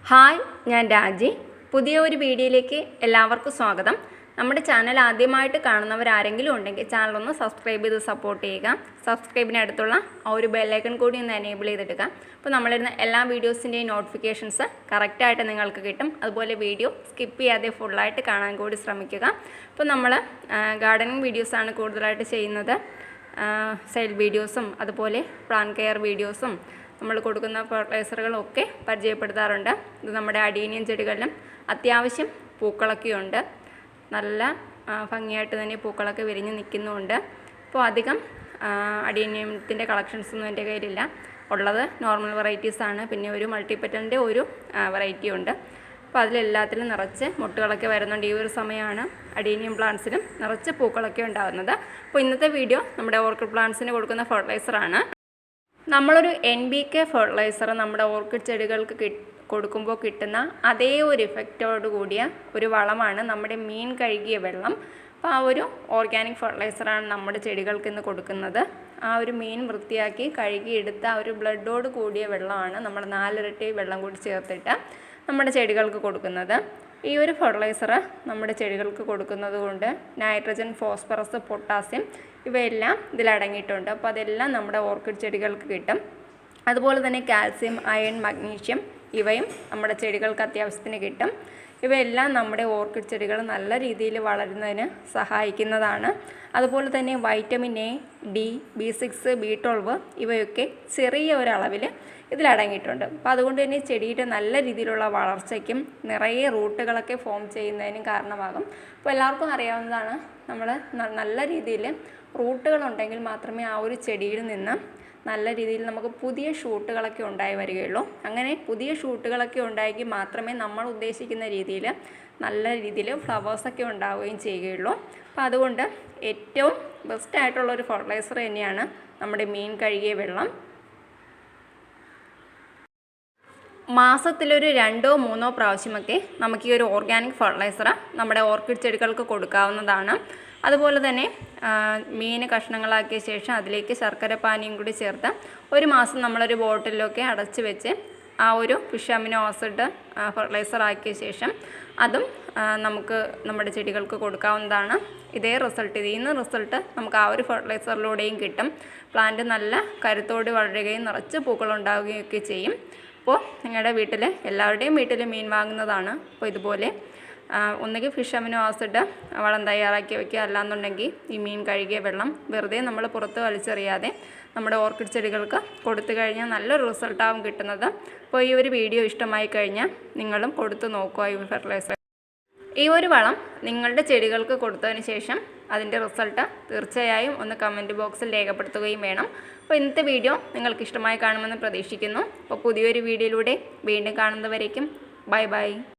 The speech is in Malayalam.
ഹായ്, ഞാൻ രാജി. പുതിയ ഒരു വീഡിയോയിലേക്ക് എല്ലാവർക്കും സ്വാഗതം. നമ്മുടെ ചാനൽ ആദ്യമായിട്ട് കാണുന്നവരാരെങ്കിലും ഉണ്ടെങ്കിൽ ചാനലൊന്ന് സബ്സ്ക്രൈബ് ചെയ്ത് സപ്പോർട്ട് ചെയ്യുക. സബ്സ്ക്രൈബിനടുത്തുള്ള ആ ഒരു ബെല്ലൈക്കൺ കൂടി ഒന്ന് എനേബിൾ ചെയ്തിടുക. അപ്പോൾ നമ്മളിരുന്ന എല്ലാ വീഡിയോസിൻ്റെയും നോട്ടിഫിക്കേഷൻസ് കറക്റ്റായിട്ട് നിങ്ങൾക്ക് കിട്ടും. അതുപോലെ വീഡിയോ സ്കിപ്പ് ചെയ്യാതെ ഫുള്ളായിട്ട് കാണാൻ കൂടി ശ്രമിക്കുക. അപ്പോൾ നമ്മൾ ഗാർഡനിങ് വീഡിയോസാണ് കൂടുതലായിട്ട് ചെയ്യുന്നത്. സെയിൽ വീഡിയോസും അതുപോലെ പ്ലാൻ കെയർ വീഡിയോസും നമ്മൾ കൊടുക്കുന്ന ഫെർട്ടിലൈസറുകളൊക്കെ പരിചയപ്പെടുത്താറുണ്ട്. ഇത് നമ്മുടെ അഡീനിയം ചെടികളിലും അത്യാവശ്യം പൂക്കളൊക്കെയുണ്ട്. നല്ല ഭംഗിയായിട്ട് തന്നെ പൂക്കളൊക്കെ വിരിഞ്ഞ് നിൽക്കുന്നുമുണ്ട്. അപ്പോൾ അധികം അഡീനിയത്തിൻ്റെ കളക്ഷൻസൊന്നും എൻ്റെ കയ്യിലില്ല. ഉള്ളത് നോർമൽ വെറൈറ്റീസാണ്. പിന്നെ ഒരു മൾട്ടിപെറ്റലിൻ്റെ ഒരു വെറൈറ്റി ഉണ്ട്. അപ്പോൾ അതിലെല്ലാത്തിലും നിറച്ച് മുട്ടുകളൊക്കെ വരുന്നുണ്ട്. ഈ ഒരു സമയമാണ് അഡീനിയം പ്ലാന്റ്സിലും നിറച്ച് പൂക്കളൊക്കെ ഉണ്ടാകുന്നത്. അപ്പോൾ ഇന്നത്തെ വീഡിയോ നമ്മുടെ ഓർക്കിഡ് പ്ലാന്റ്സിന് കൊടുക്കുന്ന ഫെർട്ടിലൈസറാണ്. നമ്മളൊരു NPK ഫെർട്ടിലൈസർ നമ്മുടെ ഓർക്കിഡ് ചെടികൾക്ക് കൊടുക്കുമ്പോൾ കിട്ടുന്ന അതേ ഒരു ഇഫക്റ്റോട് കൂടിയ ഒരു വളമാണ് നമ്മുടെ മീൻ കഴുകിയ വെള്ളം. അപ്പോൾ ആ ഒരു ഓർഗാനിക് ഫെർട്ടിലൈസറാണ് നമ്മുടെ ചെടികൾക്ക് ഇന്ന് കൊടുക്കുന്നത്. ആ ഒരു മീൻ വൃത്തിയാക്കി കഴുകിയെടുത്ത ആ ഒരു ബ്ലഡോട് കൂടിയ വെള്ളമാണ് നമ്മൾ 4 ഇരട്ടി വെള്ളം കൂടി ചേർത്തിട്ട് നമ്മുടെ ചെടികൾക്ക് കൊടുക്കുന്നത്. ഈ ഒരു ഫെർട്ടിലൈസർ നമ്മുടെ ചെടികൾക്ക് കൊടുക്കുന്നത് കൊണ്ട് നൈട്രജൻ, ഫോസ്ഫറസ്, പൊട്ടാസ്യം ഇവയെല്ലാം ഇതിലടങ്ങിയിട്ടുണ്ട്. അപ്പോൾ അതെല്ലാം നമ്മുടെ ഓർക്കിഡ് ചെടികൾക്ക് കിട്ടും. അതുപോലെ തന്നെ കാൽസ്യം, അയൺ, മഗ്നീഷ്യം ഇവയും നമ്മുടെ ചെടികൾക്ക് അത്യാവശ്യത്തിന് കിട്ടും. ഇവയെല്ലാം നമ്മുടെ ഓർക്കിഡ് ചെടികൾ നല്ല രീതിയിൽ വളരുന്നതിന് സഹായിക്കുന്നതാണ്. അതുപോലെ തന്നെ vitamin A, D, B6, B12 ഇവയൊക്കെ ചെറിയ ഒരളവിൽ ഇതിലടങ്ങിയിട്ടുണ്ട്. അപ്പോൾ അതുകൊണ്ട് തന്നെ ചെടിയുടെ നല്ല രീതിയിലുള്ള വളർച്ചയ്ക്കും നിറയെ റൂട്ടുകളൊക്കെ ഫോം ചെയ്യുന്നതിനും കാരണമാകും. അപ്പോൾ എല്ലാവർക്കും അറിയാവുന്നതാണ്, നമ്മൾ നല്ല രീതിയിൽ റൂട്ടുകളുണ്ടെങ്കിൽ മാത്രമേ ആ ഒരു ചെടിയിൽ നിന്ന് നല്ല രീതിയിൽ നമുക്ക് പുതിയ ഷൂട്ടുകളൊക്കെ ഉണ്ടായി വരികയുള്ളൂ. അങ്ങനെ പുതിയ ഷൂട്ടുകളൊക്കെ ഉണ്ടായെങ്കിൽ മാത്രമേ നമ്മൾ ഉദ്ദേശിക്കുന്ന രീതിയിൽ നല്ല രീതിയിൽ ഫ്ലവേഴ്സൊക്കെ ഉണ്ടാവുകയും ചെയ്യുകയുള്ളൂ. അപ്പോൾ അതുകൊണ്ട് ഏറ്റവും ബെസ്റ്റായിട്ടുള്ളൊരു ഫെർട്ടിലൈസർ തന്നെയാണ് നമ്മുടെ മീൻ കഴുകിയ വെള്ളം. മാസത്തിലൊരു 2-3 പ്രാവശ്യമൊക്കെ നമുക്ക് ഈ ഒരു ഓർഗാനിക് ഫെർട്ടിലൈസർ നമ്മുടെ ഓർക്കിഡ് ചെടികൾക്ക് കൊടുക്കാവുന്നതാണ്. അതുപോലെ തന്നെ മീൻ കഷ്ണങ്ങളാക്കിയ ശേഷം അതിലേക്ക് ശർക്കര പാനിയും കൂടി ചേർത്ത് 1 മാസം നമ്മളൊരു ബോട്ടിലൊക്കെ അടച്ച് വെച്ച് ആ ഒരു ഫിഷ് അമിനോ ആസിഡ് ഫെർട്ടിലൈസർ ആക്കിയ ശേഷം അതും നമുക്ക് നമ്മുടെ ചെടികൾക്ക് കൊടുക്കാവുന്നതാണ്. ഇതേ റിസൾട്ട് നമുക്ക് ആ ഒരു ഫെർട്ടിലൈസറിലൂടെയും കിട്ടും. പ്ലാന്റ് നല്ല കരുത്തോടെ വളരുകയും നിറച്ച് പൂക്കളുണ്ടാവുകയൊക്കെ ചെയ്യും. അപ്പോൾ നിങ്ങളുടെ വീട്ടിൽ എല്ലാവരുടെയും വീട്ടിൽ മീൻ വാങ്ങുന്നതാണ്. അപ്പോൾ ഇതുപോലെ ഒന്നുകിൽ ഫിഷ് അമിനോ ആസിഡ് വളം തയ്യാറാക്കി വയ്ക്കുക, അല്ലാന്നുണ്ടെങ്കിൽ ഈ മീൻ കഴുകിയ വെള്ളം വെറുതെ നമ്മൾ പുറത്ത് വലിച്ചെറിയാതെ നമ്മുടെ ഓർക്കിഡ് ചെടികൾക്ക് കൊടുത്തു കഴിഞ്ഞാൽ നല്ലൊരു റിസൾട്ടാവും കിട്ടുന്നത്. അപ്പോൾ ഈ ഒരു വീഡിയോ ഇഷ്ടമായി കഴിഞ്ഞാൽ നിങ്ങളും കൊടുത്തു നോക്കുക. ഈ ഫെർട്ടിലൈസർ, ഈ ഒരു വളം നിങ്ങളുടെ ചെടികൾക്ക് കൊടുത്തതിന് ശേഷം അതിൻ്റെ റിസൾട്ട് തീർച്ചയായും ഒന്ന് കമൻറ്റ് ബോക്സിൽ രേഖപ്പെടുത്തുകയും വേണം. അപ്പോൾ ഇന്നത്തെ വീഡിയോ നിങ്ങൾക്ക് ഇഷ്ടമായി കാണുമെന്ന് പ്രതീക്ഷിക്കുന്നു. അപ്പോൾ പുതിയൊരു വീഡിയോയിലൂടെ വീണ്ടും കാണുന്നവരേക്കും ബൈ ബൈ.